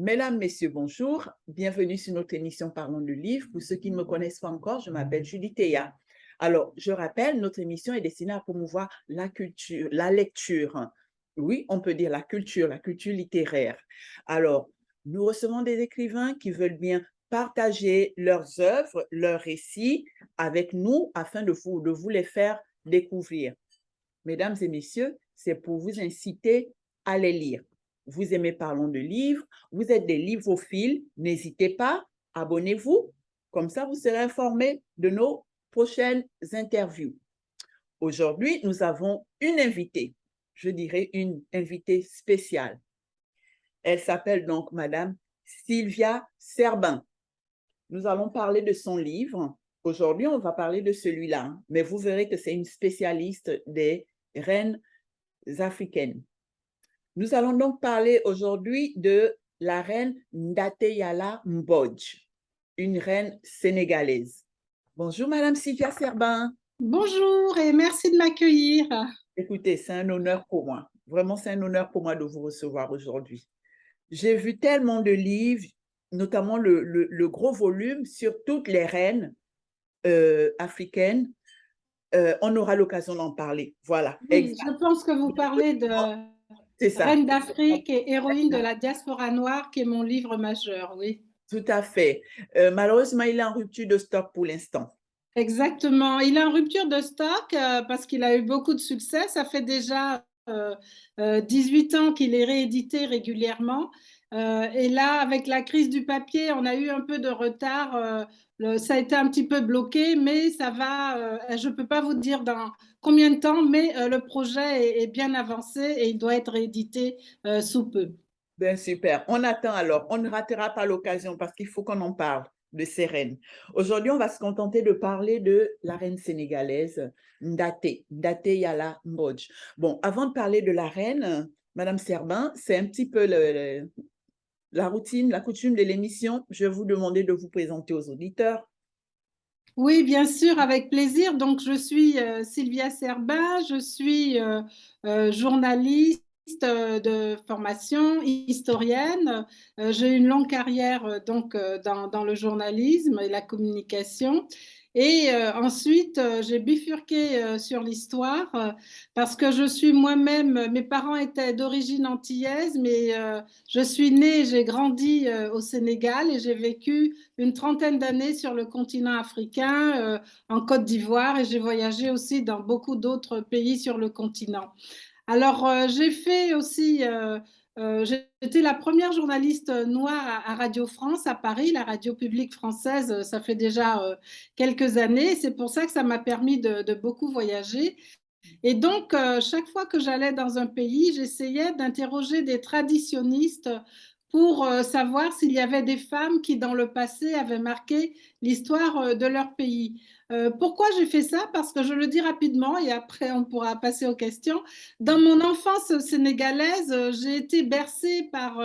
Mesdames, Messieurs, bonjour. Bienvenue sur notre émission Parlons de livres. Pour ceux qui ne me connaissent pas encore, je m'appelle Julie Théa. Alors, je rappelle, notre émission est destinée à promouvoir la culture, la lecture. Oui, on peut dire la culture littéraire. Alors, nous recevons des écrivains qui veulent bien partager leurs œuvres, leurs récits avec nous afin de vous les faire découvrir. Mesdames et messieurs, c'est pour vous inciter à les lire. Vous aimez Parlons de livres, vous êtes des livrophiles, n'hésitez pas, abonnez-vous, comme ça vous serez informés de nos prochaines interviews. Aujourd'hui, nous avons une invitée, je dirais une invitée spéciale. Elle s'appelle donc Madame Sylvia Serbin. Nous allons parler de son livre. Aujourd'hui, on va parler de celui-là, mais vous verrez que c'est une spécialiste des reines africaines. Nous allons donc parler aujourd'hui de la reine Ndaté-Yala Mbodj, une reine sénégalaise. Bonjour, Madame Sylvia Serbin. Bonjour et merci de m'accueillir. Écoutez, c'est un honneur pour moi. Vraiment, c'est un honneur pour moi de vous recevoir aujourd'hui. J'ai vu tellement de livres, notamment le gros volume sur toutes les reines africaines. On aura l'occasion d'en parler. Voilà. Oui, je pense que vous parlez de C'est ça. Reine d'Afrique et héroïne de la diaspora noire, qui est mon livre majeur, oui. Tout à fait. Malheureusement, il est en rupture de stock pour l'instant. Exactement. Il est en rupture de stock parce qu'il a eu beaucoup de succès. Ça fait déjà 18 ans qu'il est réédité régulièrement. Et là, avec la crise du papier, on a eu un peu de retard. Ça a été un petit peu bloqué, mais ça va. Je ne peux pas vous dire dans combien de temps, mais le projet est bien avancé et il doit être réédité sous peu. Ben, super. On attend alors. On ne ratera pas l'occasion parce qu'il faut qu'on en parle de ces reines. Aujourd'hui, on va se contenter de parler de la reine sénégalaise Ndaté Yala Mbodj. Bon, avant de parler de la reine, Madame Serbin, c'est un petit peu la routine, la coutume de l'émission. Je vais vous demander de vous présenter aux auditeurs. Oui, bien sûr, avec plaisir. Donc, je suis Sylvia Serbin, je suis journaliste de formation, historienne. J'ai une longue carrière dans le journalisme et la communication. Et ensuite, j'ai bifurqué sur l'histoire parce que je suis moi-même, mes parents étaient d'origine antillaise, mais je suis née, j'ai grandi au Sénégal et j'ai vécu une trentaine d'années sur le continent africain, en Côte d'Ivoire, et j'ai voyagé aussi dans beaucoup d'autres pays sur le continent. Alors, j'ai fait aussi, j'étais la première journaliste noire à Radio France à Paris, la radio publique française, ça fait déjà quelques années. C'est pour ça que ça m'a permis de beaucoup voyager. Et donc, chaque fois que j'allais dans un pays, j'essayais d'interroger des traditionnistes pour savoir s'il y avait des femmes qui, dans le passé, avaient marqué l'histoire de leur pays. Pourquoi j'ai fait ça? Parce que je le dis rapidement et après on pourra passer aux questions. Dans mon enfance sénégalaise, j'ai été bercée par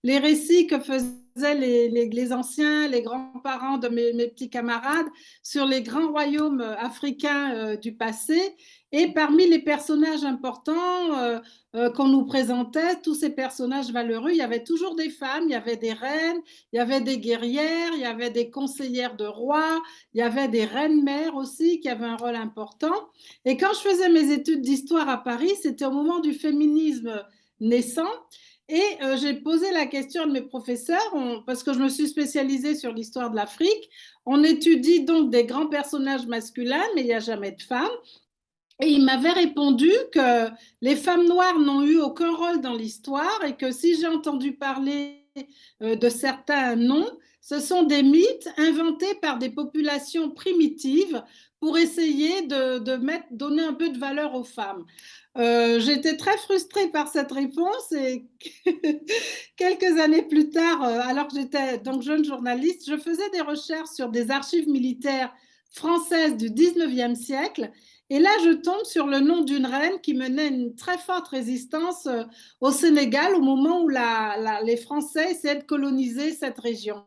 les récits que faisaient les anciens, les grands-parents de mes petits camarades sur les grands royaumes africains du passé. Et parmi les personnages importants qu'on nous présentait, tous ces personnages valeureux, il y avait toujours des femmes, il y avait des reines, il y avait des guerrières, il y avait des conseillères de rois, il y avait des reines-mères aussi qui avaient un rôle important. Et quand je faisais mes études d'histoire à Paris, c'était au moment du féminisme naissant. Et j'ai posé la question à mes professeurs, parce que je me suis spécialisée sur l'histoire de l'Afrique. On étudie donc des grands personnages masculins, mais il n'y a jamais de femmes. Et il m'avait répondu que les femmes noires n'ont eu aucun rôle dans l'histoire et que si j'ai entendu parler de certains noms, ce sont des mythes inventés par des populations primitives pour essayer donner un peu de valeur aux femmes. J'étais très frustrée par cette réponse et quelques années plus tard, alors que j'étais donc jeune journaliste, je faisais des recherches sur des archives militaires françaises du 19e siècle. Et là, je tombe sur le nom d'une reine qui menait une très forte résistance au Sénégal au moment où les Français essayaient de coloniser cette région.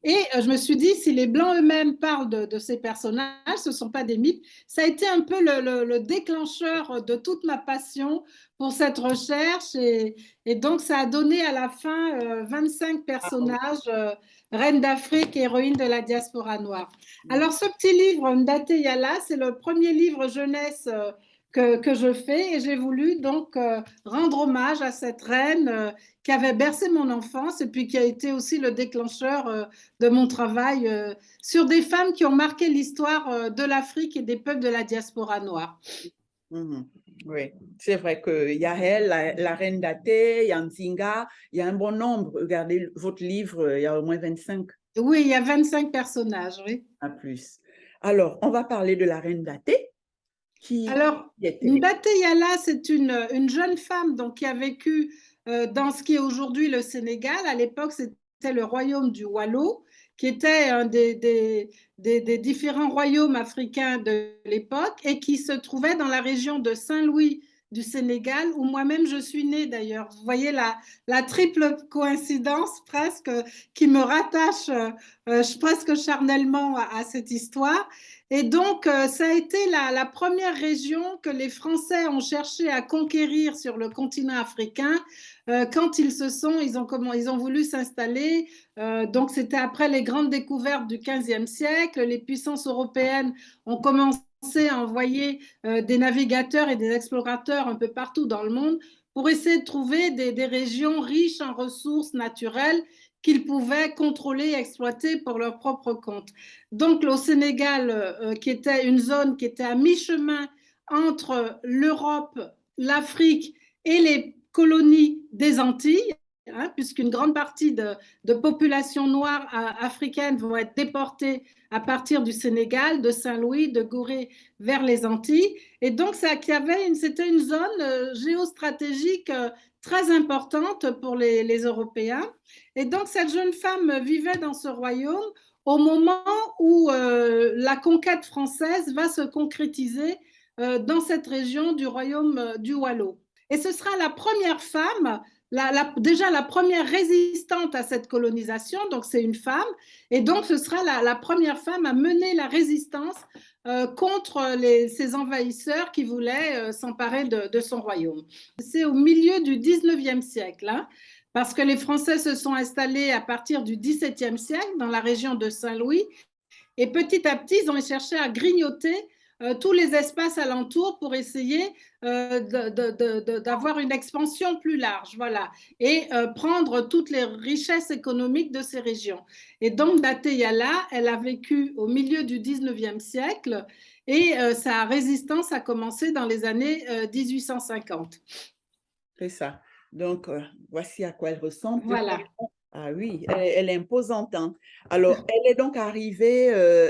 Et je me suis dit, si les Blancs eux-mêmes parlent de ces personnages, ce ne sont pas des mythes. Ça a été un peu le déclencheur de toute ma passion pour cette recherche. Et donc, ça a donné à la fin 25 Ah, personnages, reines d'Afrique, héroïnes de la diaspora noire. oui. Alors, ce petit livre, Ndaté Yala, c'est le premier livre jeunesse que je fais. Et j'ai voulu donc rendre hommage à cette reine qui avait bercé mon enfance et puis qui a été aussi le déclencheur de mon travail sur des femmes qui ont marqué l'histoire de l'Afrique et des peuples de la diaspora noire. Mhm. Oui, c'est vrai qu'il y a elle, la reine datée, il y a Nzinga, il y a un bon nombre. Regardez votre livre, il y a au moins 25 Oui, il y a 25 personnages, oui. à plus. Alors, on va parler de la reine datée Alors, qui était. Ndaté Yala, c'est une jeune femme donc, qui a vécu dans ce qui est aujourd'hui le Sénégal. À l'époque, c'était le royaume du Wallo, qui était un des différents royaumes africains de l'époque et qui se trouvait dans la région de Saint-Louis du Sénégal, où moi-même je suis née d'ailleurs. Vous voyez la triple coïncidence presque qui me rattache presque charnellement à cette histoire. Et donc, ça a été la première région que les Français ont cherché à conquérir sur le continent africain quand ils ont voulu s'installer. Donc, c'était après les grandes découvertes du XVe siècle. Les puissances européennes ont commencé à envoyer des navigateurs et des explorateurs un peu partout dans le monde pour essayer de trouver des régions riches en ressources naturelles qu'ils pouvaient contrôler et exploiter pour leur propre compte. Donc, au Sénégal, qui était une zone qui était à mi-chemin entre l'Europe, l'Afrique et les colonies des Antilles, hein, puisqu'une grande partie de populations noires africaines vont être déportées à partir du Sénégal, de Saint-Louis, de Gorée vers les Antilles. Et donc, c'était une zone géostratégique très importante pour les Européens. Et donc, cette jeune femme vivait dans ce royaume au moment où la conquête française va se concrétiser dans cette région du royaume du Wallo. Et ce sera la première femme, déjà la première résistante à cette colonisation, donc c'est une femme, et donc ce sera la première femme à mener la résistance contre ces envahisseurs qui voulaient s'emparer de son royaume. C'est au milieu du 19e siècle, hein, parce que les Français se sont installés à partir du XVIIe siècle dans la région de Saint-Louis et petit à petit, ils ont cherché à grignoter tous les espaces alentours pour essayer d'avoir une expansion plus large, voilà, et prendre toutes les richesses économiques de ces régions. Et donc, Ndaté Yala, elle a vécu au milieu du 19e siècle et sa résistance a commencé dans les années 1850. C'est ça. Donc, voici à quoi elle ressemble. Voilà. Ah oui, elle est imposante, hein. Alors, elle est donc arrivée,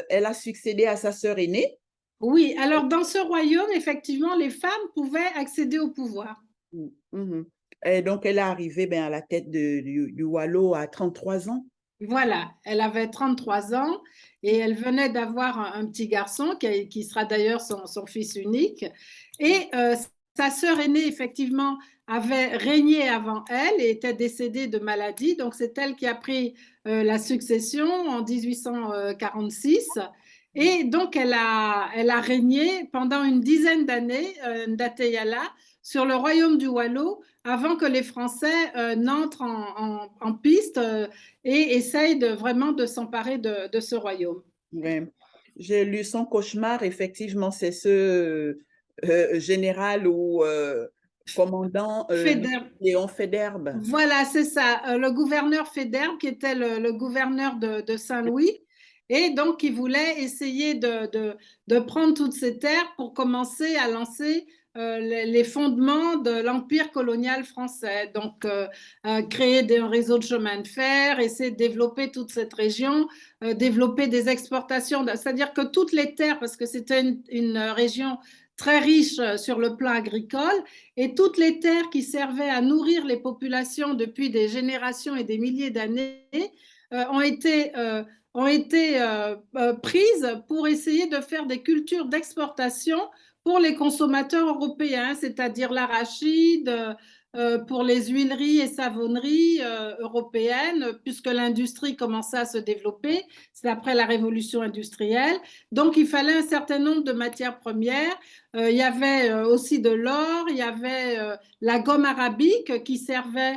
elle a succédé à sa sœur aînée. Oui, alors dans ce royaume, effectivement, les femmes pouvaient accéder au pouvoir. Mhm. Et donc, elle est arrivée ben, à la tête du Wallo à 33 ans. Voilà, elle avait 33 ans et elle venait d'avoir un petit garçon qui sera d'ailleurs son fils unique. Et sa sœur aînée, effectivement, avait régné avant elle et était décédée de maladie. Donc, c'est elle qui a pris la succession en 1846. Et donc, elle a régné pendant une dizaine d'années, Ndaté Yala, sur le royaume du Wallo, avant que les Français n'entrent en piste et essayent vraiment de s'emparer de ce royaume. Ouais. J'ai lu son cauchemar, effectivement, c'est ce général ou commandant Faidherbe. Léon Faidherbe. Voilà, c'est ça. Le gouverneur Faidherbe, qui était le gouverneur de Saint-Louis, et donc il voulait essayer de prendre toutes ces terres pour commencer à lancer les fondements de l'empire colonial français. Donc, créer un réseau de chemin de fer, essayer de développer toute cette région, développer des exportations, c'est-à-dire que toutes les terres, parce que c'était une région très riche sur le plan agricole, et toutes les terres qui servaient à nourrir les populations depuis des générations et des milliers d'années ont été prises pour essayer de faire des cultures d'exportation pour les consommateurs européens, c'est-à-dire l'arachide, pour les huileries et savonneries européennes, puisque l'industrie commençait à se développer, c'est après la révolution industrielle. Donc, il fallait un certain nombre de matières premières. Il y avait aussi de l'or, il y avait la gomme arabique qui servait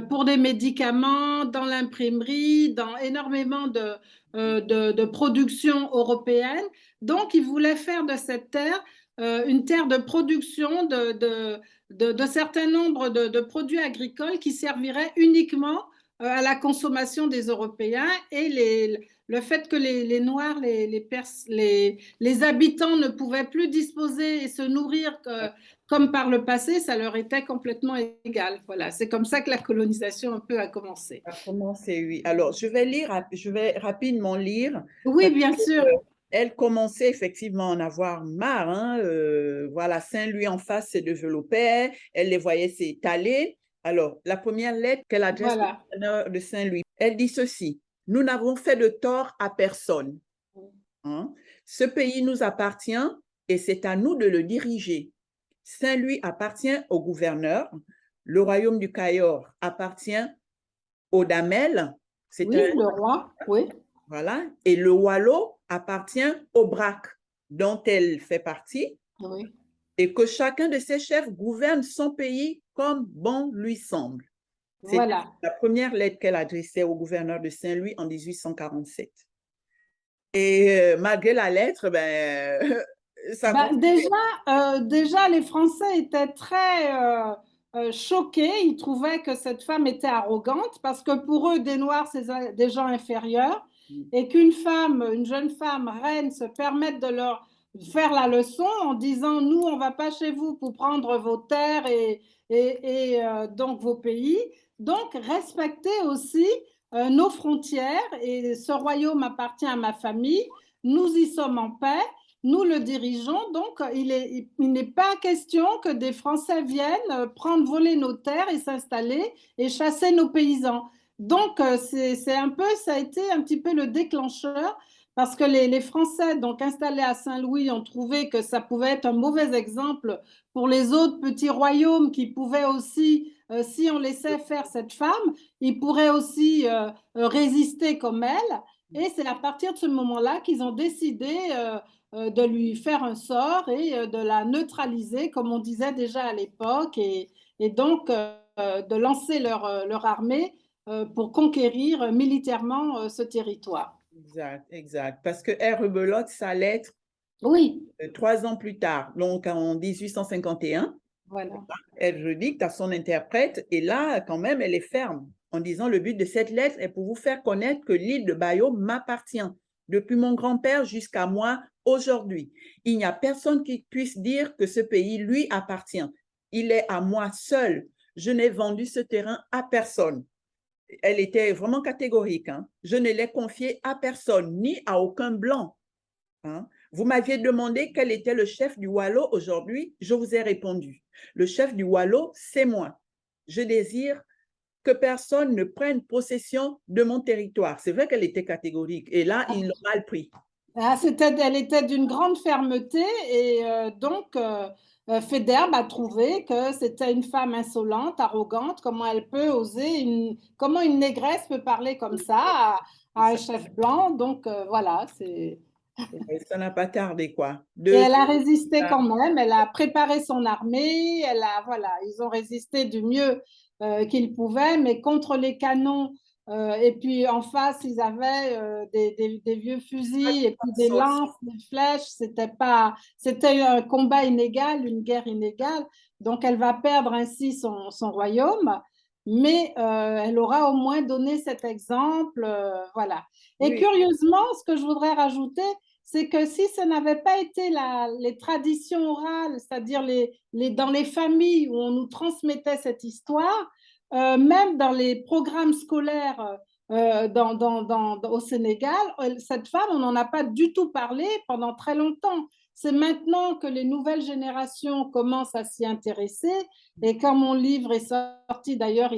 pour des médicaments, dans l'imprimerie, dans énormément de production européenne. Donc, ils voulaient faire de cette terre une terre de production de certains nombres de produits agricoles qui serviraient uniquement à la consommation des Européens et le fait que les Noirs, les habitants ne pouvaient plus disposer et se nourrir comme par le passé, ça leur était complètement égal. Voilà, c'est comme ça que la colonisation un peu a commencé. A commencé, oui. Alors, je vais rapidement lire Oui, parce bien que, sûr. elle commençait effectivement à en avoir marre, hein. Voilà, Saint-Louis en face se développait, elle les voyait s'étaler. Alors, la première lettre qu'elle adresse au Voilà. gouverneur de Saint-Louis, elle dit ceci: Nous n'avons fait de tort à personne, hein. Ce pays nous appartient et c'est à nous de le diriger. Saint-Louis appartient au gouverneur, le royaume du Cayor appartient au Damel, c'est un, Oui, le roi. Oui. voilà, et le Wallo appartient au Brac, dont elle fait partie, Oui. et que chacun de ses chefs gouverne son pays comme bon lui semble. C'est Voilà. la première lettre qu'elle adressait au gouverneur de Saint-Louis en 1847. Et malgré la lettre, ben, ça Ben, continuait. déjà, les Français étaient très choqués. Ils trouvaient que cette femme était arrogante parce que pour eux, des Noirs, c'est des gens inférieurs et qu'une femme, une jeune femme reine, se permette de leur faire la leçon en disant, nous, on ne va pas chez vous pour prendre vos terres et donc vos pays. Donc, respectez aussi nos frontières et ce royaume appartient à ma famille. Nous y sommes en paix, nous le dirigeons, donc il n'est pas question que des Français viennent prendre, voler nos terres et s'installer et chasser nos paysans. Donc c'est un peu, ça a été un petit peu le déclencheur parce que les Français donc installés à Saint-Louis ont trouvé que ça pouvait être un mauvais exemple pour les autres petits royaumes qui pouvaient aussi, si on laissait faire cette femme, ils pourraient aussi résister comme elle. Et c'est à partir de ce moment-là qu'ils ont décidé de lui faire un sort et de la neutraliser, comme on disait déjà à l'époque, et donc de lancer leur armée pour conquérir militairement ce territoire. Exact, exact. Parce qu'elle rebelote sa lettre Oui, 3 ans plus tard, donc en 1851. voilà. Elle redicte à son interprète et là, quand même, elle est ferme en disant: le but de cette lettre est pour vous faire connaître que l'île de Bayeux m'appartient depuis mon grand-père jusqu'à moi aujourd'hui. Il n'y a personne qui puisse dire que ce pays lui appartient. Il est à moi seul. Je n'ai vendu ce terrain à personne. Elle était vraiment catégorique, hein. Je ne l'ai confié à personne, ni à aucun blanc, hein. Vous m'aviez demandé quel était le chef du Wallo aujourd'hui. Je vous ai répondu. Le chef du Wallo, c'est moi. Je désire que personne ne prenne possession de mon territoire. C'est vrai qu'elle était catégorique. Et là, ils l'ont mal pris. Ah, elle était d'une grande fermeté et donc Federbe a trouvé que c'était une femme insolente, arrogante. Comment elle peut oser comment une négresse peut parler comme ça à un chef blanc? Donc voilà, c'est. Ça n'a pas tardé, quoi. Et Deux, elle a résisté quand même. Elle a préparé son armée. Voilà, ils ont résisté du mieux qu'ils pouvaient, mais contre les canons. Et puis en face, ils avaient des vieux fusils et puis des lances, des flèches. C'était un combat inégal, une guerre inégale. Donc elle va perdre ainsi son royaume, mais elle aura au moins donné cet exemple. Voilà. Et oui, curieusement, ce que je voudrais rajouter, c'est que si ça n'avait pas été les traditions orales, c'est-à-dire dans les familles où on nous transmettait cette histoire, même dans les programmes scolaires au Sénégal, cette femme, on n'en a pas du tout parlé pendant très longtemps. C'est maintenant que les nouvelles générations commencent à s'y intéresser. Et quand mon livre est sorti, d'ailleurs,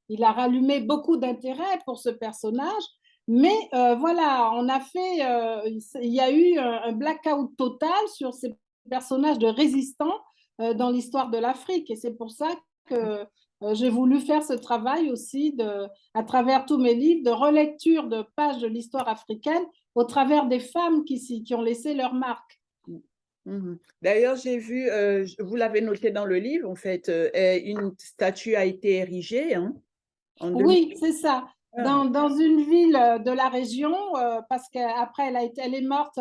il a rallumé beaucoup d'intérêt pour ce personnage. Mais voilà, il y a eu un blackout total sur ces personnages de résistants dans l'histoire de l'Afrique. Et c'est pour ça que j'ai voulu faire ce travail aussi, à travers tous mes livres, de relecture de pages de l'histoire africaine au travers des femmes qui ont laissé leur marque. D'ailleurs, j'ai vu, vous l'avez noté dans le livre, en fait, une statue a été érigée en 2000. Oui, c'est ça. Dans une ville de la région, parce qu'après, elle est morte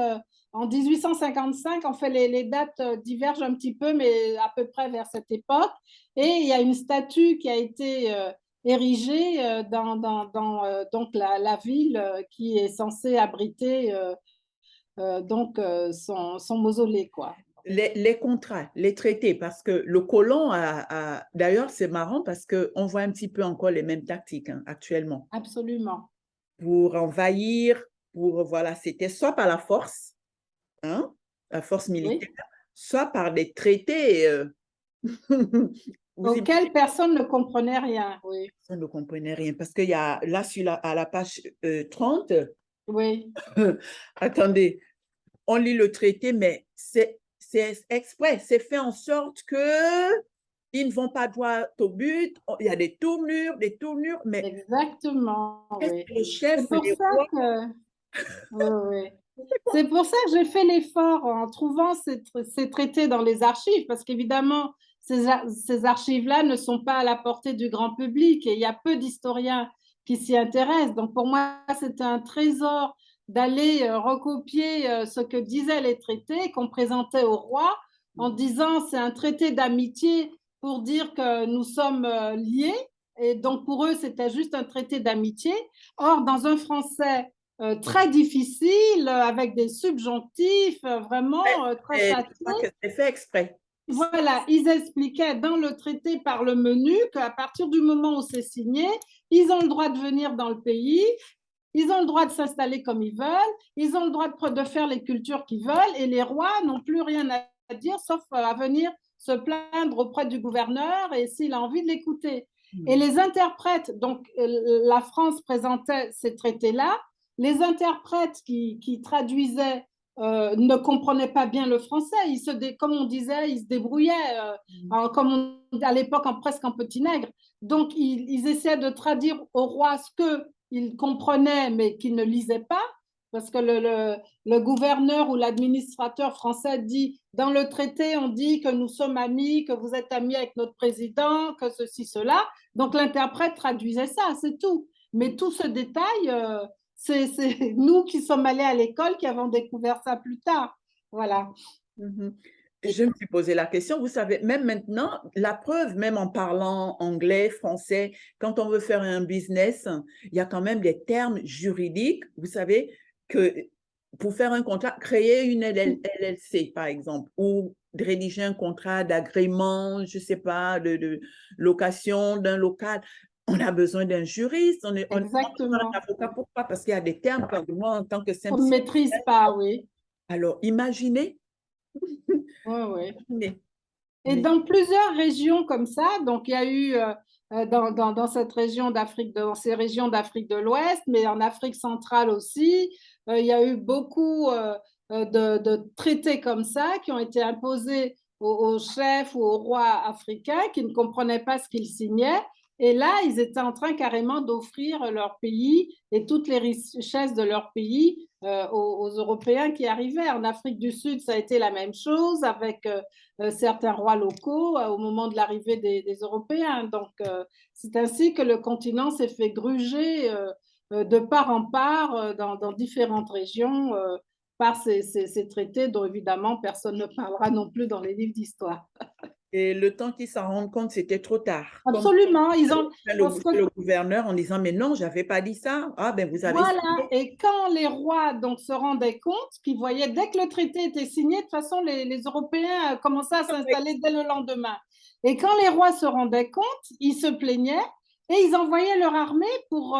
en 1855. En fait, les dates divergent un petit peu, mais à peu près vers cette époque. Et il y a une statue qui a été érigée donc la ville qui est censée abriter son mausolée, quoi. Les contrats, les traités, parce que le colon d'ailleurs, c'est marrant parce qu'on voit un petit peu encore les mêmes tactiques actuellement. Absolument. Pour envahir, voilà, c'était soit par la force militaire, oui, soit par des traités. Auxquels personne ne comprenait rien. Oui. Personne ne comprenait rien, parce qu'il y a là, à la page 30, oui. Attendez, on lit le traité, mais c'est exprès, c'est fait en sorte que ils ne vont pas droit au but. Il y a des tournures, mais exactement. Oui. le chef, c'est pour ça que oui. C'est pour ça que j'ai fait l'effort en trouvant ces traités dans les archives, parce qu'évidemment, ces archives-là ne sont pas à la portée du grand public et il y a peu d'historiens qui s'y intéressent. Donc pour moi, c'était un trésor d'aller recopier ce que disaient les traités qu'on présentait au roi en disant c'est un traité d'amitié pour dire que nous sommes liés. Et donc pour eux, c'était juste un traité d'amitié. Or, dans un français très difficile, avec des subjonctifs vraiment très châtiés. C'est fait exprès. Voilà, ils expliquaient dans le traité par le menu qu'à partir du moment où c'est signé, ils ont le droit de venir dans le pays, ils ont le droit de s'installer comme ils veulent, ils ont le droit de faire les cultures qu'ils veulent, et les rois n'ont plus rien à dire sauf à venir se plaindre auprès du gouverneur et s'il a envie de l'écouter. Et les interprètes, donc la France présentait ces traités-là, les interprètes qui traduisaient ne comprenaient pas bien le français. Comme on disait, ils se débrouillaient, comme à l'époque, presque en petit nègre. Donc, ils essayaient de traduire au roi ce qu'ils comprenaient, mais qu'ils ne lisaient pas, parce que le gouverneur ou l'administrateur français dit, dans le traité, on dit que nous sommes amis, que vous êtes amis avec notre président, que ceci, cela. Donc, l'interprète traduisait ça, c'est tout. Mais tout ce détail, c'est nous qui sommes allés à l'école qui avons découvert ça plus tard. Voilà. Je me suis posé la question, vous savez, même maintenant, la preuve, même en parlant anglais, français, quand on veut faire un business, il y a quand même des termes juridiques, vous savez, que pour faire un contrat, créer une LLC, par exemple, ou de rédiger un contrat d'agrément, je ne sais pas, de location d'un local, on a besoin d'un juriste, on a besoin d'un avocat. Pourquoi? Parce qu'il y a des termes que moi, en tant que simple... On ne maîtrise pas, oui. Alors, imaginez. Oui, oui. Et dans plusieurs régions comme ça, donc il y a eu dans cette région d'Afrique, dans ces régions d'Afrique de l'Ouest, mais en Afrique centrale aussi, il y a eu beaucoup de traités comme ça qui ont été imposés aux chefs ou aux rois africains qui ne comprenaient pas ce qu'ils signaient. Et là, ils étaient en train carrément d'offrir leur pays et toutes les richesses de leur pays aux Européens qui arrivaient. En Afrique du Sud, ça a été la même chose avec certains rois locaux au moment de l'arrivée des Européens. Donc, c'est ainsi que le continent s'est fait gruger de part en part dans différentes régions par ces traités dont évidemment personne ne parlera non plus dans les livres d'histoire. Et le temps qu'ils s'en rendent compte, c'était trop tard. Absolument. Ils ont le gouverneur en disant, mais non, je n'avais pas dit ça. Ah, ben vous avez voilà. Et quand les rois donc, se rendaient compte qu'ils voyaient, dès que le traité était signé, de toute façon, les Européens commençaient à s'installer dès le lendemain. Et quand les rois se rendaient compte, ils se plaignaient et ils envoyaient leur armée pour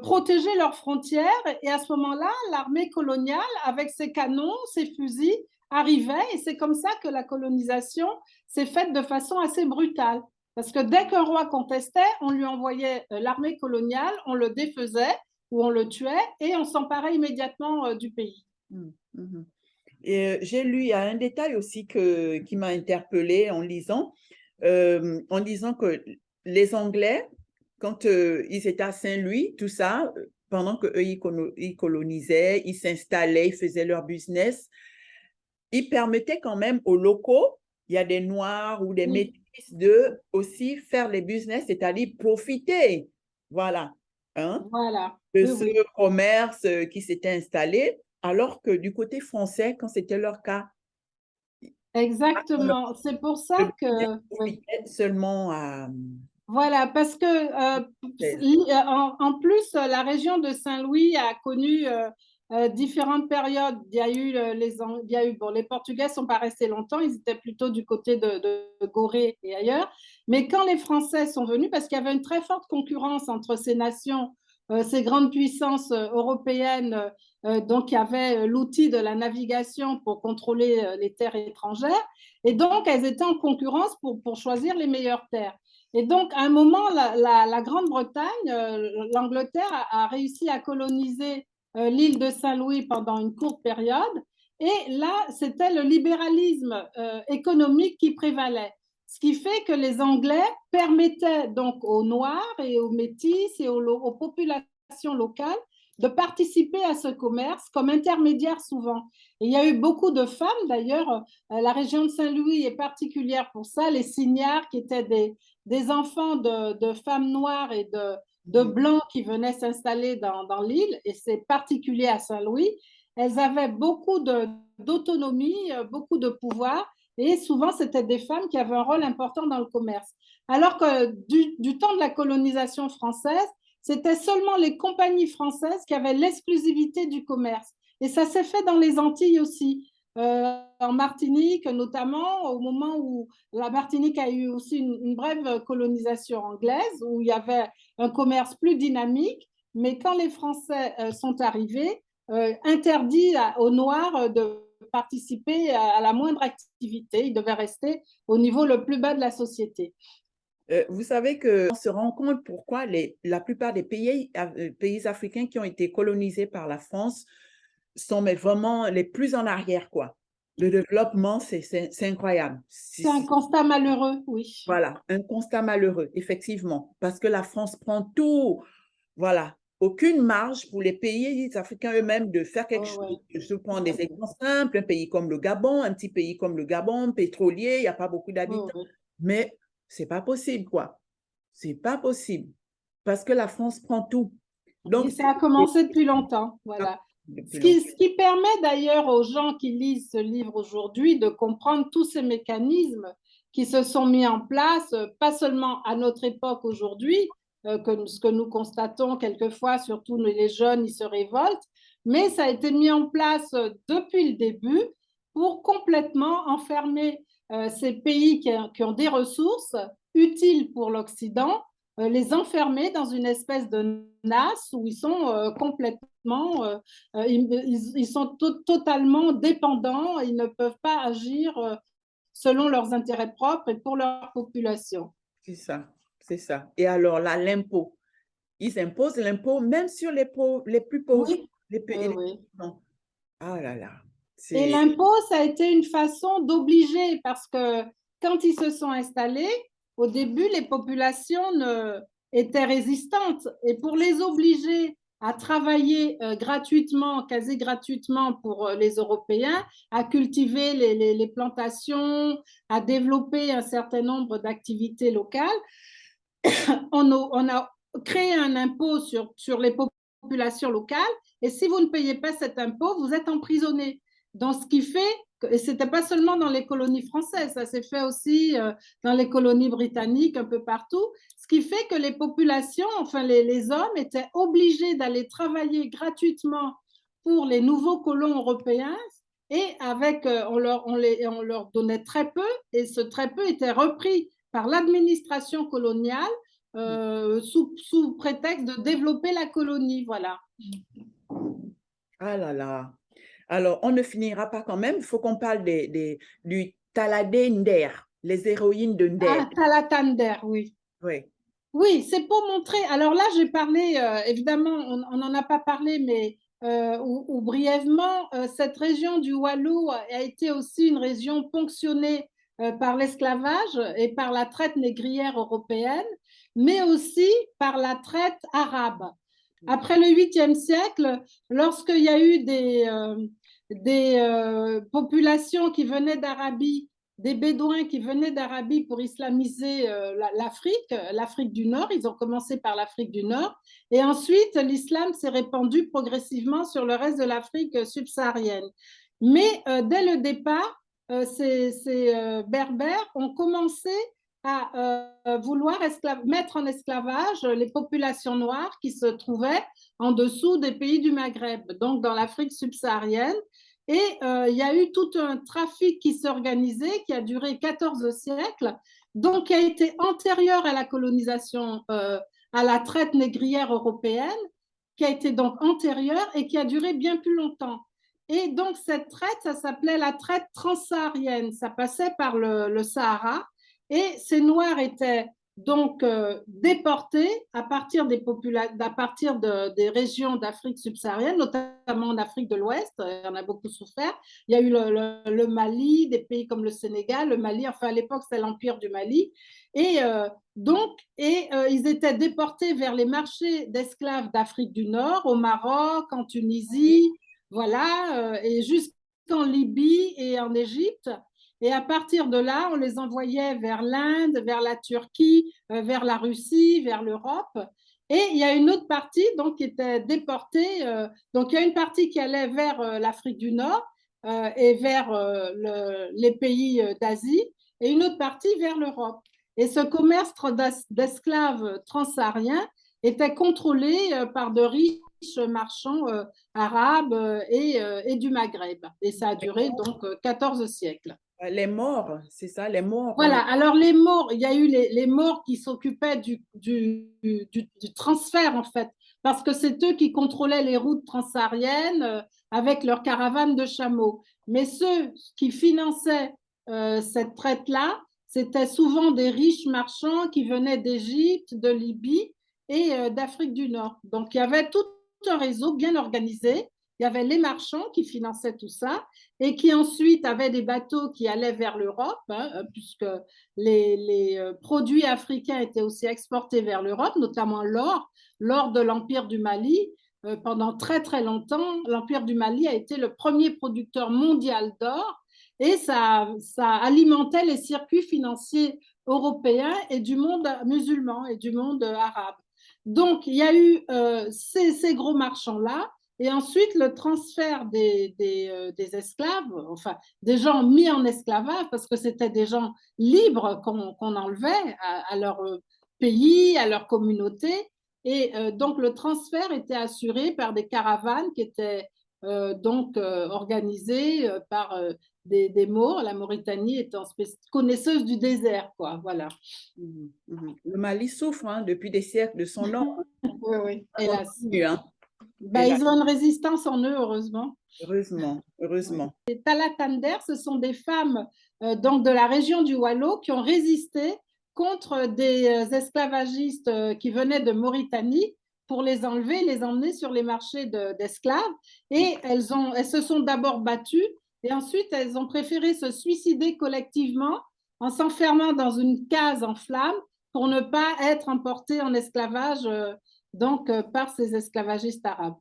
protéger leurs frontières. Et à ce moment-là, l'armée coloniale, avec ses canons, ses fusils, arrivait. Et c'est comme ça que la colonisation s'est faite de façon assez brutale. Parce que dès qu'un roi contestait, on lui envoyait l'armée coloniale, on le défaisait ou on le tuait et on s'emparait immédiatement du pays. Et j'ai lu, il y a un détail aussi qui m'a interpellée en lisant que les Anglais, quand ils étaient à Saint-Louis, tout ça, pendant qu'eux, ils colonisaient, ils s'installaient, ils faisaient leur business, ils permettaient quand même aux locaux, il y a des Noirs ou des Oui, Métis, de aussi faire les business, c'est-à-dire profiter, voilà, hein, voilà. de Oui, ce oui. commerce qui s'était installé, alors que du côté français, quand c'était leur cas, Exactement. C'est pour le ça business que, oui. profitait seulement à Voilà, parce que Française. en plus, la région de Saint-Louis a connu différentes périodes. Il y a eu il y a eu, bon, les Portugais ne sont pas restés longtemps, ils étaient plutôt du côté de Gorée et ailleurs. Mais quand les Français sont venus, parce qu'il y avait une très forte concurrence entre ces nations, ces grandes puissances européennes, donc il y avait l'outil de la navigation pour contrôler les terres étrangères, et donc elles étaient en concurrence pour choisir les meilleures terres. Et donc, à un moment, la Grande-Bretagne, l'Angleterre a réussi à coloniser l'île de Saint-Louis pendant une courte période. Et là, c'était le libéralisme économique qui prévalait. Ce qui fait que les Anglais permettaient donc aux Noirs et aux Métis et aux populations locales de participer à ce commerce comme intermédiaires souvent. Et il y a eu beaucoup de femmes, d'ailleurs, la région de Saint-Louis est particulière pour ça, les signards qui étaient des enfants de femmes noires et de blancs qui venaient s'installer dans l'île, et c'est particulier à Saint-Louis. Elles avaient beaucoup d'autonomie, beaucoup de pouvoir, et souvent c'était des femmes qui avaient un rôle important dans le commerce. Alors que du temps de la colonisation française, c'était seulement les compagnies françaises qui avaient l'exclusivité du commerce. Et ça s'est fait dans les Antilles aussi. En Martinique, notamment, au moment où la Martinique a eu aussi une brève colonisation anglaise, où il y avait un commerce plus dynamique, mais quand les Français sont arrivés, interdit aux Noirs de participer à la moindre activité. Ils devaient rester au niveau le plus bas de la société. Vous savez qu'on se rend compte pourquoi la plupart des pays africains qui ont été colonisés par la France sont mais vraiment les plus en arrière, quoi. Le développement, c'est incroyable. C'est un constat malheureux, oui. Voilà, un constat malheureux, effectivement, parce que la France prend tout, voilà, aucune marge pour les pays africains eux-mêmes de faire quelque Oh, chose. ouais, Je prends tout à des fait. exemples simples, un pays comme le Gabon, un petit pays comme le Gabon, pétrolier, il n'y a pas beaucoup Oh, d'habitants, ouais. mais c'est pas possible, quoi. C'est pas possible, parce que la France prend tout. Et Donc, ça a commencé depuis longtemps, voilà. depuis longtemps. Ce qui permet d'ailleurs aux gens qui lisent ce livre aujourd'hui de comprendre tous ces mécanismes qui se sont mis en place, pas seulement à notre époque aujourd'hui, ce que nous constatons quelquefois, surtout les jeunes, ils se révoltent, mais ça a été mis en place depuis le début pour complètement enfermer ces pays qui ont des ressources utiles pour l'Occident, les enfermer dans une espèce de nasse où ils sont complètement, ils sont totalement dépendants, ils ne peuvent pas agir selon leurs intérêts propres et pour leur population. C'est ça, c'est ça. Et alors là, l'impôt. Ils imposent l'impôt même sur les plus pauvres. Oui, oui, oui. Non. Ah là là, Et c'est l'impôt, ça a été une façon d'obliger, parce que quand ils se sont installés, au début, les populations étaient résistantes. Et pour les obliger à travailler gratuitement, quasi gratuitement pour les Européens, à cultiver les plantations, à développer un certain nombre d'activités locales, on a créé un impôt sur les populations locales, et si vous ne payez pas cet impôt, vous êtes emprisonné. Donc, ce qui fait, et ce n'était pas seulement dans les colonies françaises, ça s'est fait aussi dans les colonies britanniques, un peu partout, ce qui fait que les populations, enfin les hommes, étaient obligés d'aller travailler gratuitement pour les nouveaux colons européens, et avec, on leur donnait très peu, et ce très peu était repris par l'administration coloniale sous prétexte de développer la colonie. Voilà. ah là là. Alors, on ne finira pas quand même. Il faut qu'on parle du Taladé Nder, les héroïnes de Nder. Ah, Talatander, oui. Oui. Oui, c'est pour montrer. Alors là, j'ai parlé, évidemment, on n'en a pas parlé, mais ou brièvement, cette région du Waalo a été aussi une région ponctionnée par l'esclavage et par la traite négrière européenne, mais aussi par la traite arabe. Après le 8e siècle, lorsqu'il y a eu des populations qui venaient d'Arabie, des Bédouins qui venaient d'Arabie pour islamiser l'Afrique du Nord, ils ont commencé par l'Afrique du Nord, et ensuite l'islam s'est répandu progressivement sur le reste de l'Afrique subsaharienne. Mais dès le départ, ces Berbères ont commencé à vouloir mettre en esclavage les populations noires qui se trouvaient en dessous des pays du Maghreb, donc dans l'Afrique subsaharienne. Et il y a eu tout un trafic qui s'est organisé, qui a duré 14 siècles, donc qui a été antérieur à la colonisation, à la traite négrière européenne, qui a été donc antérieure et qui a duré bien plus longtemps. Et donc cette traite, ça s'appelait la traite transsaharienne, ça passait par le Sahara, et ces Noirs étaient donc déportés à partir des régions d'Afrique subsaharienne, notamment en Afrique de l'Ouest, il y en a beaucoup souffert. Il y a eu le Mali, des pays comme le Sénégal, le Mali, enfin à l'époque c'était l'Empire du Mali, et ils étaient déportés vers les marchés d'esclaves d'Afrique du Nord, au Maroc, en Tunisie, voilà, et jusqu'en Libye et en Égypte. Et à partir de là, on les envoyait vers l'Inde, vers la Turquie, vers la Russie, vers l'Europe. Et il y a une autre partie donc, qui était déportée. Donc il y a une partie qui allait vers l'Afrique du Nord et vers les pays d'Asie, et une autre partie vers l'Europe. Et ce commerce d'esclaves transsahariens était contrôlé par de riches marchands arabes et du Maghreb. Et ça a duré donc 14 siècles. Les morts, c'est ça, les morts. Voilà, alors les morts, il y a eu les morts qui s'occupaient du transfert en fait, parce que c'est eux qui contrôlaient les routes transsahariennes avec leurs caravanes de chameaux. Mais ceux qui finançaient cette traite-là, c'était souvent des riches marchands qui venaient d'Égypte, de Libye et d'Afrique du Nord. Donc il y avait tout un réseau bien organisé. Il y avait les marchands qui finançaient tout ça et qui ensuite avaient des bateaux qui allaient vers l'Europe, hein, puisque les produits africains étaient aussi exportés vers l'Europe, notamment l'or de l'Empire du Mali. Pendant très très longtemps, l'Empire du Mali a été le premier producteur mondial d'or, et ça alimentait les circuits financiers européens et du monde musulman et du monde arabe. Donc, il y a eu ces gros marchands-là, et ensuite le transfert des esclaves, enfin des gens mis en esclavage, parce que c'était des gens libres qu'on enlevait à leur pays, à leur communauté. Et donc le transfert était assuré par des caravanes qui étaient donc organisées par des Maures, la Mauritanie étant connaisseuse du désert, quoi, voilà. Le Mali souffre hein, depuis des siècles de son nom. Oui, oui, hélas. Hein. Ben, ils ont une résistance en eux, heureusement. Heureusement, heureusement. Les Talatander, ce sont des femmes donc de la région du Waalo qui ont résisté contre des esclavagistes qui venaient de Mauritanie pour les enlever, les emmener sur les marchés d'esclaves. Et elles se sont d'abord battues, et ensuite elles ont préféré se suicider collectivement en s'enfermant dans une case en flammes pour ne pas être emportées en esclavage par ces esclavagistes arabes.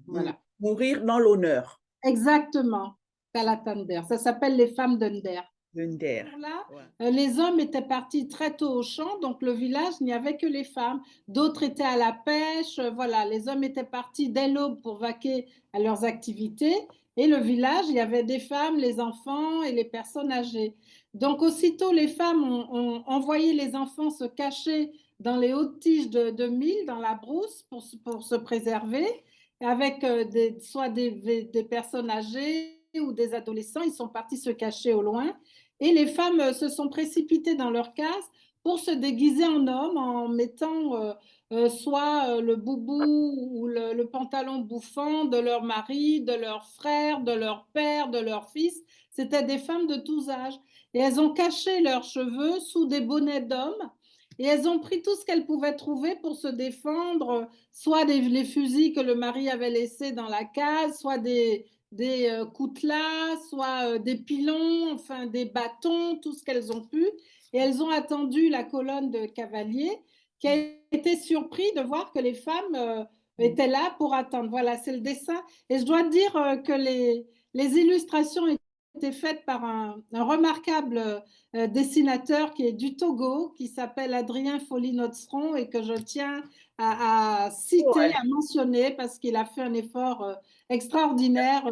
Voilà. Mourir dans l'honneur. Exactement, Talatander. Ça s'appelle les femmes d'Under. Là, les hommes étaient partis très tôt au champ, donc le village, il n'y avait que les femmes. D'autres étaient à la pêche. Voilà, les hommes étaient partis dès l'aube pour vaquer à leurs activités. Et le village, il y avait des femmes, les enfants et les personnes âgées. Donc aussitôt, les femmes ont envoyé les enfants se cacher dans les hautes tiges de mil, dans la brousse, pour se préserver, avec soit des personnes âgées ou des adolescents. Ils sont partis se cacher au loin. Et les femmes se sont précipitées dans leur case pour se déguiser en homme en mettant soit le boubou ou le pantalon bouffant de leur mari, de leur frère, de leur père, de leur fils. C'était des femmes de tous âges. Et elles ont caché leurs cheveux sous des bonnets d'hommes. Et elles ont pris tout ce qu'elles pouvaient trouver pour se défendre, soit les fusils que le mari avait laissés dans la case, soit des coutelas, soit des pilons, enfin des bâtons, tout ce qu'elles ont pu. Et elles ont attendu la colonne de cavaliers qui a été surpris de voir que les femmes étaient là pour attendre. Voilà, c'est le dessin. Et je dois dire que les illustrations étaient faites par un remarquable dessinateur qui est du Togo, qui s'appelle Adrien Folly-Notzeron et que je tiens à citer, Ouais. à mentionner parce qu'il a fait un effort extraordinaire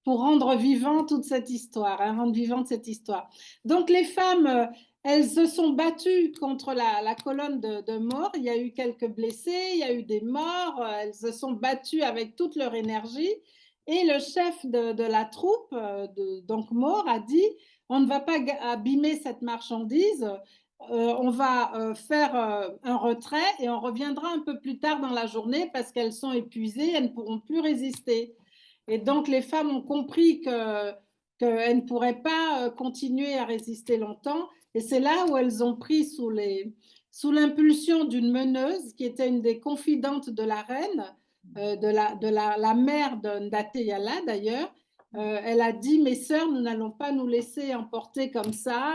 pour rendre vivant toute cette histoire, hein, rendre vivante cette histoire. Donc les femmes, elles se sont battues contre la colonne de mort. Il y a eu quelques blessés, il y a eu des morts. Elles se sont battues avec toute leur énergie. Et le chef de la troupe, donc mort, a dit, on ne va pas abîmer cette marchandise, on va faire un retrait et on reviendra un peu plus tard dans la journée parce qu'elles sont épuisées, elles ne pourront plus résister. Et donc les femmes ont compris qu'elles ne pourraient pas continuer à résister longtemps. Et c'est là où elles ont pris sous l'impulsion d'une meneuse qui était une des confidentes de la reine, la mère de Ndate Yala d'ailleurs. Elle a dit, mes sœurs, nous n'allons pas nous laisser emporter comme ça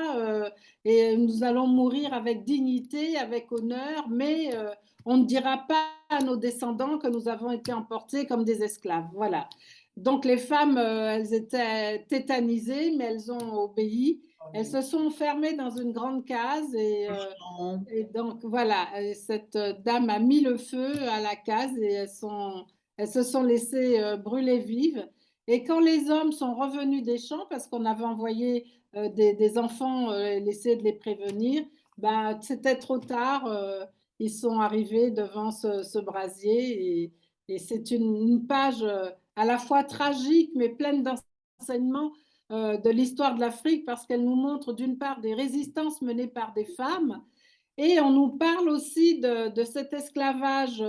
et nous allons mourir avec dignité, avec honneur, mais on ne dira pas à nos descendants que nous avons été emportés comme des esclaves. Voilà. Donc les femmes, elles étaient tétanisées, mais elles ont obéi. Elles se sont enfermées dans une grande case et donc voilà, cette dame a mis le feu à la case et elles se sont laissées brûler vives. Et quand les hommes sont revenus des champs, parce qu'on avait envoyé des enfants, essayer de les prévenir, ben, c'était trop tard. Ils sont arrivés devant ce brasier et c'est une page à la fois tragique mais pleine d'enseignements de l'histoire de l'Afrique parce qu'elle nous montre d'une part des résistances menées par des femmes et on nous parle aussi de cet esclavage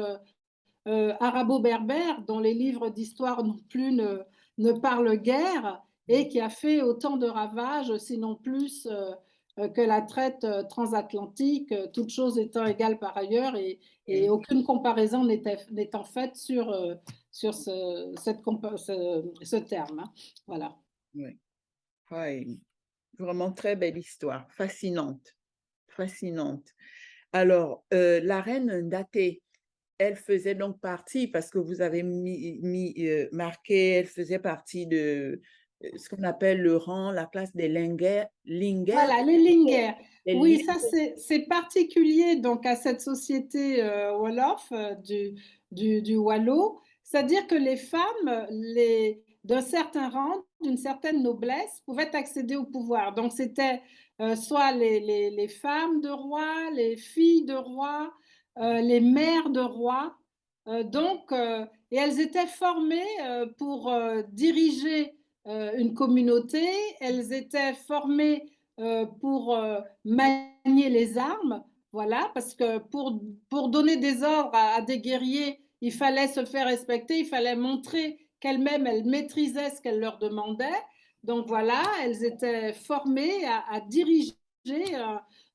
arabo-berbère dont les livres d'histoire non plus ne parlent guère et qui a fait autant de ravages, sinon plus, que la traite transatlantique, toutes choses étant égales par ailleurs et aucune comparaison n'étant faite sur ce terme. Hein. Voilà. Oui. Oui. Vraiment très belle histoire, fascinante, fascinante. Alors, la reine Ndaté, elle faisait donc partie, parce que vous avez marqué, elle faisait partie de ce qu'on appelle le rang, la classe des Lingers. Voilà, les lingers. Les Oui, ça Lingers. c'est particulier donc à cette société Wolof du Wallo. C'est-à-dire que les femmes d'un certain rang, d'une certaine noblesse, pouvaient accéder au pouvoir. Donc c'était soit les femmes de rois, les filles de rois, les mères de rois. Et elles étaient formées pour diriger une communauté. Elles étaient formées pour manier les armes, voilà, parce que pour donner des ordres à des guerriers, il fallait se faire respecter, il fallait montrer qu'elles-mêmes, elles maîtrisaient ce qu'elles leur demandaient. Donc voilà, elles étaient formées à diriger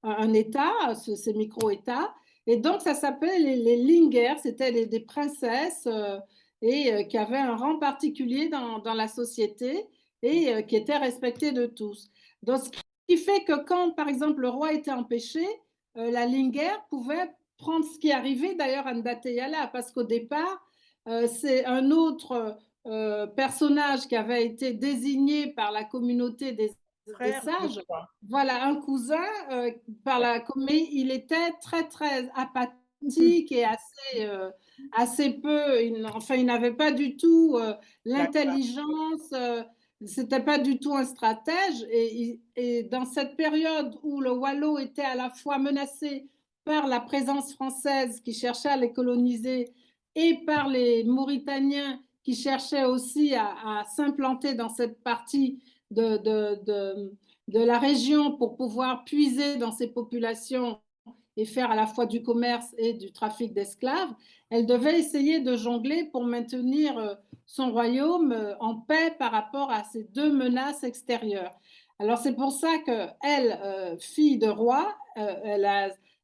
un État, ces micro-États. Et donc ça s'appelait les Lingers, c'était des princesses qui avaient un rang particulier dans la société et qui étaient respectées de tous. Donc, ce qui fait que quand, par exemple, le roi était empêché, la Linger pouvait prendre ce qui arrivait d'ailleurs à Ndateyala, parce qu'au départ, c'est un autre personnage qui avait été désigné par la communauté des Frère, je sages, crois. voilà, un cousin, mais il était très, très apathique et assez peu, enfin, il n'avait pas du tout D'accord. l'intelligence, c'était pas du tout un stratège. Et dans cette période où le Wallo était à la fois menacé par la présence française qui cherchait à les coloniser et par les Mauritaniens qui cherchaient aussi à s'implanter dans cette partie de la région pour pouvoir puiser dans ces populations et faire à la fois du commerce et du trafic d'esclaves, elle devait essayer de jongler pour maintenir son royaume en paix par rapport à ces deux menaces extérieures. Alors c'est pour ça qu'elle, fille de roi,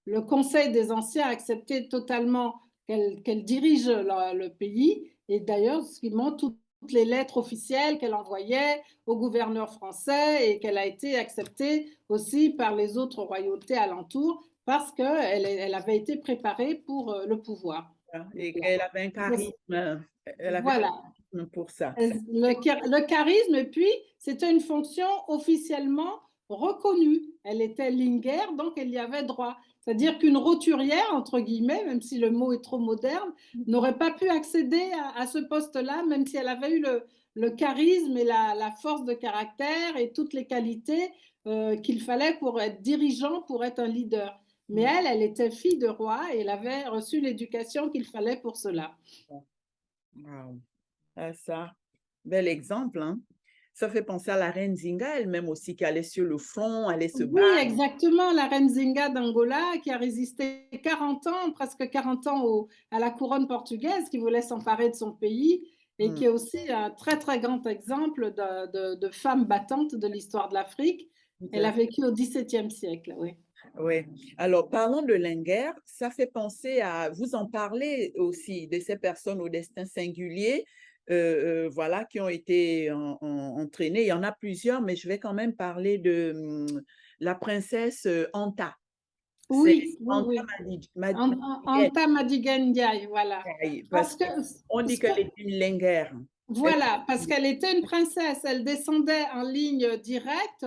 le Conseil des Anciens a accepté totalement qu'elle dirige le pays. Et d'ailleurs, ce qui montre toutes les lettres officielles qu'elle envoyait au gouverneur français et qu'elle a été acceptée aussi par les autres royautés alentours parce qu'elle avait été préparée pour le pouvoir. Et qu'elle avait un charisme, elle avait un Voilà. charisme pour ça. Le charisme, et puis c'était une fonction officiellement reconnue. Elle était linguère, donc elle y avait droit. C'est-à-dire qu'une roturière, entre guillemets, même si le mot est trop moderne, n'aurait pas pu accéder à ce poste-là, même si elle avait eu le charisme et la force de caractère et toutes les qualités qu'il fallait pour être dirigeant, pour être un leader. Mais elle était fille de roi et elle avait reçu l'éducation qu'il fallait pour cela. Wow. Ah, ça, bel exemple, hein? Ça fait penser à la reine Zinga elle-même aussi, qui allait sur le front, allait se Oui, battre. exactement, la reine Zinga d'Angola qui a résisté 40 ans, presque 40 ans à la couronne portugaise qui voulait s'emparer de son pays et qui est aussi un très très grand exemple de femme battante de l'histoire de l'Afrique. Elle a vécu au XVIIe siècle, oui. Oui. Alors, parlons de Linguère, ça fait penser à, vous en parlez aussi de ces personnes au destin singulier, voilà, qui ont été entraînées. Il y en a plusieurs, mais je vais quand même parler de la princesse Anta. C'est Oui, oui, Anta oui. Madigan, Anta Madigan Ndiaye, voilà. parce Parce que, qu'on dit qu'elle est une Linguère. voilà, parce qu'elle était une princesse, elle descendait en ligne directe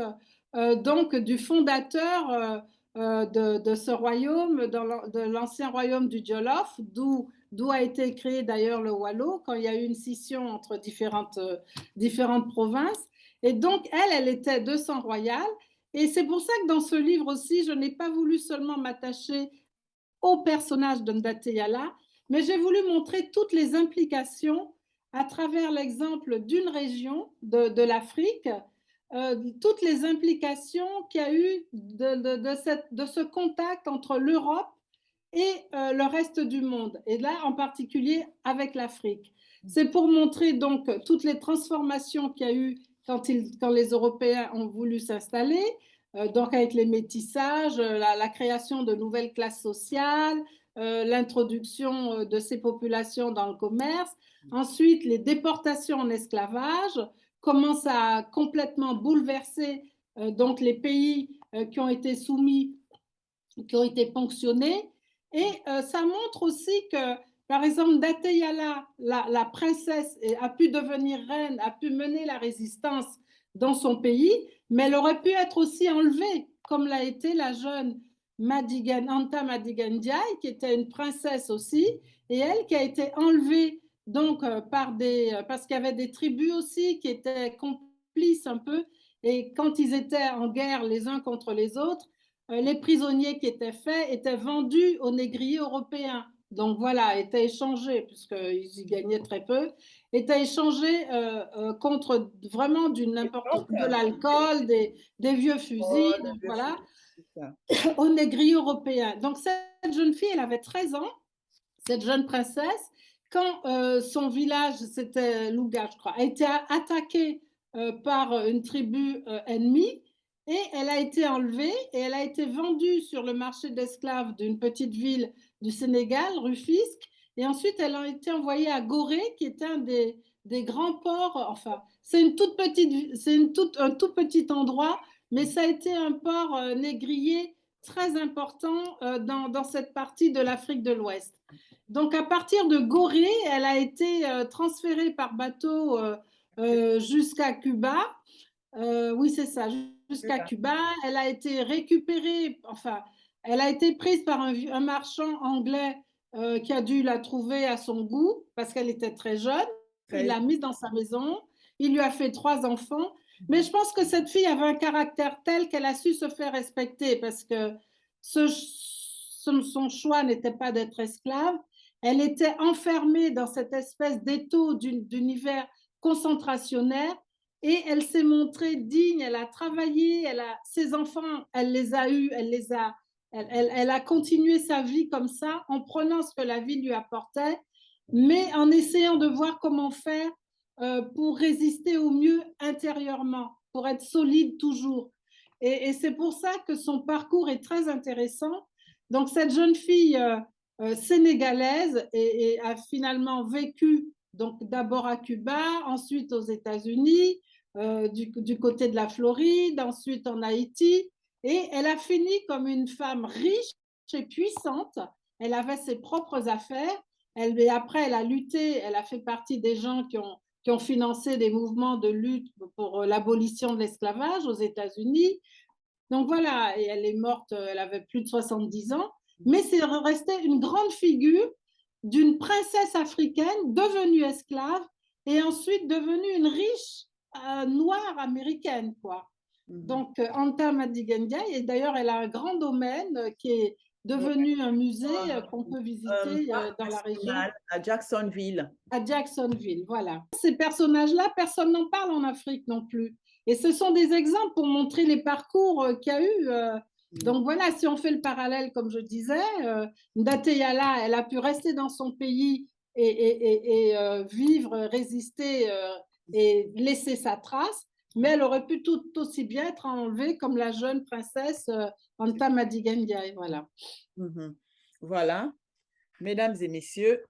donc du fondateur de ce royaume, de l'ancien royaume du Djolof, d'où a été créé d'ailleurs le Wallo, quand il y a eu une scission entre différentes provinces. Et donc, elle était de sang royal. Et c'est pour ça que dans ce livre aussi, je n'ai pas voulu seulement m'attacher au personnage d'Ndateyala, mais j'ai voulu montrer toutes les implications à travers l'exemple d'une région de l'Afrique, toutes les implications qu'il y a eu de ce contact entre l'Europe et le reste du monde, et là en particulier avec l'Afrique. C'est pour montrer donc toutes les transformations qu'il y a eu quand les Européens ont voulu s'installer, donc avec les métissages, la création de nouvelles classes sociales, l'introduction de ces populations dans le commerce, ensuite les déportations en esclavage, comment ça a complètement bouleversé donc les pays qui ont été soumis, qui ont été ponctionnés. Et ça montre aussi que, par exemple, Dateyala, la princesse, a pu devenir reine, a pu mener la résistance dans son pays, mais elle aurait pu être aussi enlevée, comme l'a été la jeune Anta Madigan Ndiaye, qui était une princesse aussi, et elle qui a été enlevée donc parce qu'il y avait des tribus aussi qui étaient complices un peu, et quand ils étaient en guerre les uns contre les autres, les prisonniers qui étaient faits étaient vendus aux négriers européens. Donc voilà, étaient échangés, puisqu'ils y gagnaient très peu, étaient échangés contre vraiment du n'importe quoi, de l'alcool, des vieux fusils, voilà, aux négriers européens. Donc cette jeune fille, elle avait 13 ans, cette jeune princesse, quand son village, c'était Louga, je crois, a été attaqué par une tribu ennemie, et elle a été enlevée et elle a été vendue sur le marché d'esclaves d'une petite ville du Sénégal, Rufisque, et ensuite elle a été envoyée à Gorée, qui est un des grands ports, enfin, c'est un tout petit endroit, mais ça a été un port négrier très important dans cette partie de l'Afrique de l'Ouest. Donc, à partir de Gorée, elle a été transférée par bateau jusqu'à Cuba. Oui, c'est ça, jusqu'à Cuba. Elle a été récupérée, enfin, elle a été prise par un marchand anglais qui a dû la trouver à son goût parce qu'elle était très jeune. Il l'a mise dans sa maison. Il lui a fait 3 enfants. Mais je pense que cette fille avait un caractère tel qu'elle a su se faire respecter parce que son choix n'était pas d'être esclave. Elle était enfermée dans cette espèce d'étau d'univers concentrationnaire et elle s'est montrée digne, elle a travaillé, ses enfants, elle les a eus, elle a continué sa vie comme ça en prenant ce que la vie lui apportait, mais en essayant de voir comment faire pour résister au mieux intérieurement, pour être solide toujours. Et c'est pour ça que son parcours est très intéressant, Donc, cette jeune fille sénégalaise a finalement vécu donc d'abord à Cuba, ensuite aux États-Unis, du côté de la Floride, ensuite en Haïti, et elle a fini comme une femme riche et puissante. Elle avait ses propres affaires. Et après, elle a lutté, elle a fait partie des gens qui ont financé des mouvements de lutte pour l'abolition de l'esclavage aux États-Unis. Donc voilà, et elle est morte, elle avait plus de 70 ans, mais c'est resté une grande figure d'une princesse africaine devenue esclave et ensuite devenue une riche noire américaine, quoi. Donc, Anta Madigandia, et d'ailleurs, elle a un grand domaine qui est devenu un musée qu'on peut visiter Parc dans la région. national à Jacksonville. À Jacksonville, voilà. Ces personnages-là, personne n'en parle en Afrique non plus. Et ce sont des exemples pour montrer les parcours qu'il y a eu. Donc voilà, si on fait le parallèle, comme je disais, Ndaté Yala, elle a pu rester dans son pays et vivre, résister et laisser sa trace, mais elle aurait pu tout aussi bien être enlevée comme la jeune princesse Anta Madigan Ndiaye. Voilà. Voilà, mesdames et messieurs,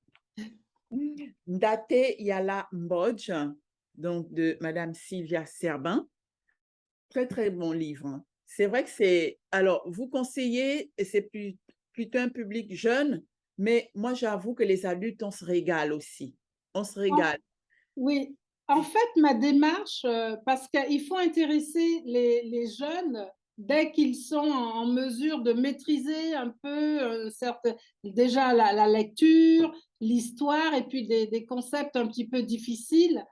Ndaté Yala Mbodj, donc de Madame Sylvia Serbin. Très, très bon livre. C'est vrai que c'est... Alors, vous conseillez, et c'est plutôt un public jeune, mais moi, j'avoue que les adultes, on se régale aussi. On se régale. Oui, en fait, ma démarche, parce qu'il faut intéresser les jeunes dès qu'ils sont en mesure de maîtriser un peu déjà la lecture, l'histoire et puis des concepts un petit peu difficiles.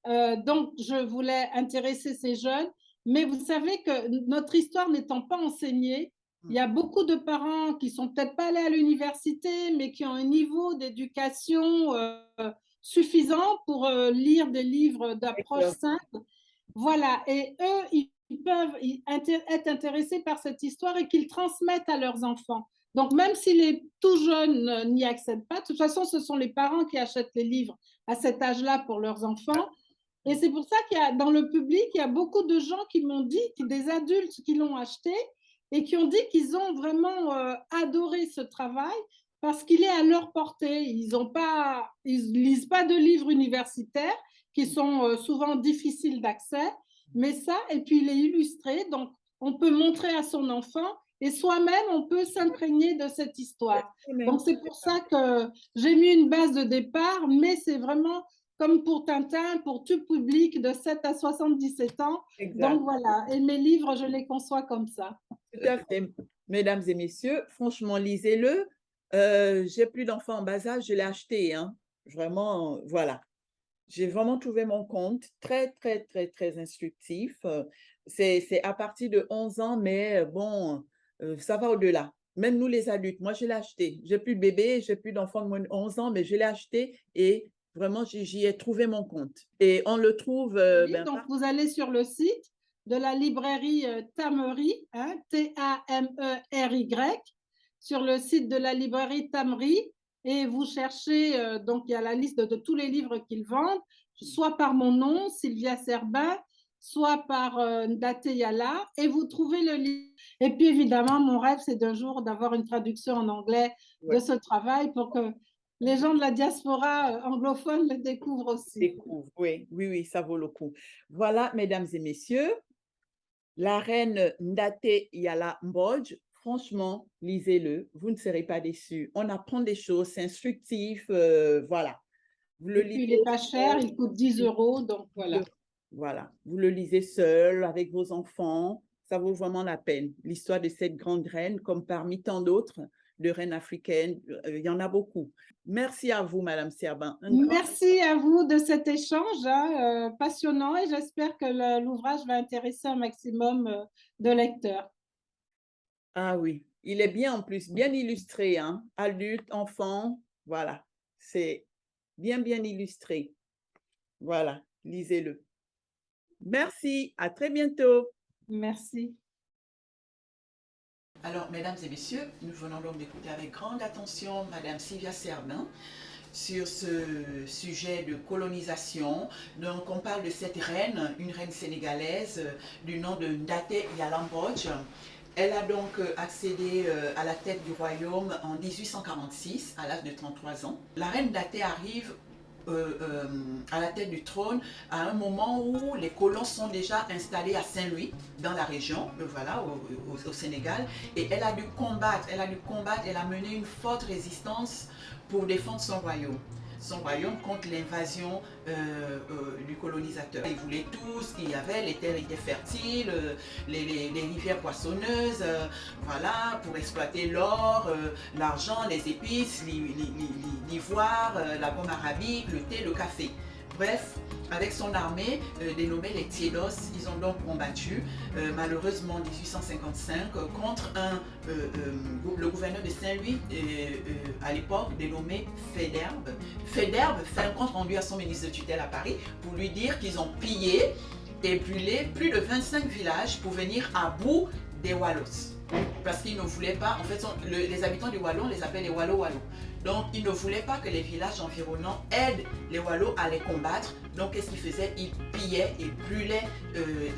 Donc, je voulais intéresser ces jeunes, mais vous savez que notre histoire n'étant pas enseignée, il y a beaucoup de parents qui sont peut-être pas allés à l'université, mais qui ont un niveau d'éducation suffisant pour lire des livres d'approche simple. Voilà, et eux, ils peuvent être intéressés par cette histoire et qu'ils transmettent à leurs enfants. Donc, même si les tout jeunes n'y accèdent pas, de toute façon, ce sont les parents qui achètent les livres à cet âge-là pour leurs enfants. Et c'est pour ça qu'il y a, dans le public, il y a beaucoup de gens qui m'ont dit, des adultes qui l'ont acheté et qui ont dit qu'ils ont vraiment adoré ce travail parce qu'il est à leur portée. Ils lisent pas de livres universitaires qui sont souvent difficiles d'accès, mais ça, et puis il est illustré, donc on peut montrer à son enfant et soi-même, on peut s'imprégner de cette histoire. Donc c'est pour ça que j'ai mis une base de départ, mais c'est vraiment comme pour Tintin, pour tout public de 7 à 77 ans. Exact. Donc voilà, et mes livres, je les conçois comme ça. Tout à fait. Mesdames et messieurs, franchement, lisez-le. J'ai plus d'enfants en bas âge, je l'ai acheté. Hein. Vraiment, voilà. J'ai vraiment trouvé mon compte très, très, très, très instructif. C'est à partir de 11 ans, mais bon, ça va au-delà. Même nous, les adultes, moi, je l'ai acheté. J'ai plus de bébé, j'ai plus d'enfants de moins de 11 ans, mais je l'ai acheté et vraiment, j'y ai trouvé mon compte. Et on le trouve... oui, donc, vous allez sur le site de la librairie Tamery, hein, T-A-M-E-R-Y, sur le site de la librairie Tamery, et vous cherchez, donc il y a la liste de tous les livres qu'ils vendent, soit par mon nom, Sylvia Serbin, soit par Ndaté Yala, et vous trouvez le livre. Et puis évidemment, mon rêve, c'est d'un jour d'avoir une traduction en anglais de ce travail pour que les gens de la diaspora anglophone le découvrent aussi. Oui, oui, oui, ça vaut le coup. Voilà, mesdames et messieurs, la reine Ndaté Yala Mbodj, franchement, lisez-le, vous ne serez pas déçus. On apprend des choses, c'est instructif, voilà. Vous le lisez. Il n'est pas cher, il coûte 10 €, donc voilà. Voilà, vous le lisez seul, avec vos enfants, ça vaut vraiment la peine. L'histoire de cette grande reine, comme parmi tant d'autres de reines africaines, il y en a beaucoup. Merci à vous, Madame Serbin. Merci à vous de cet échange passionnant et j'espère que l'ouvrage va intéresser un maximum de lecteurs. Ah oui, il est bien en plus, bien illustré, hein? Adultes, enfants, voilà, c'est bien, bien illustré. Voilà, lisez-le. Merci, à très bientôt. Merci. Alors, mesdames et messieurs, nous venons donc d'écouter avec grande attention Madame Sylvia Serbin sur ce sujet de colonisation. Donc, on parle de cette reine, une reine sénégalaise du nom de Ndaté Yala Mbodj. Elle a donc accédé à la tête du royaume en 1846, à l'âge de 33 ans. La reine Ndaté arrive à la tête du trône à un moment où les colons sont déjà installés à Saint-Louis, dans la région, voilà, au Sénégal, et elle a dû combattre, elle a mené une forte résistance pour défendre son royaume contre l'invasion du colonisateur. Ils voulaient tout ce qu'il y avait, les terres étaient fertiles, les rivières poissonneuses, voilà, pour exploiter l'or, l'argent, les épices, l'ivoire, la gomme arabique, le thé, le café. Bref, avec son armée dénommée les Tiédos, ils ont donc combattu malheureusement en 1855 contre le gouverneur de Saint-Louis à l'époque dénommé Faidherbe. Faidherbe fait un compte rendu à son ministre de tutelle à Paris pour lui dire qu'ils ont pillé et brûlé plus de 25 villages pour venir à bout des Wallos. Parce qu'ils ne voulaient pas, en fait, les habitants du Wallon les appelaient les Wallo-Wallo. Donc, ils ne voulaient pas que les villages environnants aident les Wallos à les combattre. Donc, qu'est-ce qu'ils faisaient? Ils pillaient et brûlaient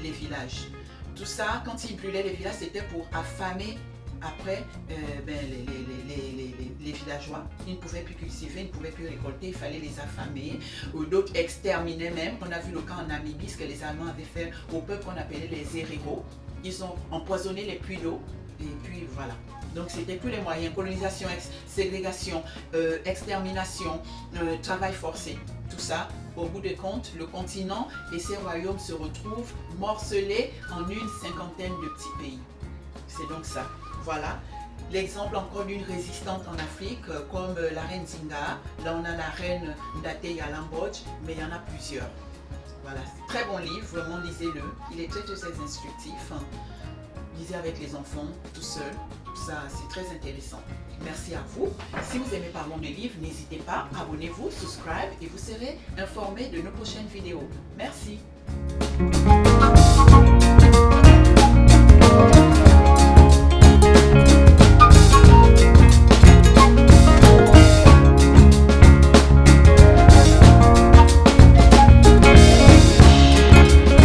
les villages. Tout ça, quand ils brûlaient les villages, c'était pour affamer après les villageois. Ils ne pouvaient plus cultiver, ils ne pouvaient plus récolter, il fallait les affamer. Ou d'autres exterminaient même. On a vu le cas en Namibie, ce que les Allemands avaient fait au peuple qu'on appelait les Héréros. Ils ont empoisonné les puits d'eau. Et puis voilà. Donc c'était tous les moyens, colonisation, ségrégation, extermination, travail forcé, tout ça. Au bout de compte, le continent et ses royaumes se retrouvent morcelés en une cinquantaine de petits pays. C'est donc ça. Voilà. L'exemple encore d'une résistante en Afrique, comme la reine Zinga. Là on a la reine Ndaté Yalambodj, mais il y en a plusieurs. Voilà, très bon livre, vraiment lisez-le. Il est très instructif. Lisez avec les enfants, tout seul. Ça, c'est très intéressant. Merci à vous. Si vous aimez Parlons de livres, n'hésitez pas, abonnez-vous, subscribe et vous serez informé de nos prochaines vidéos. Merci.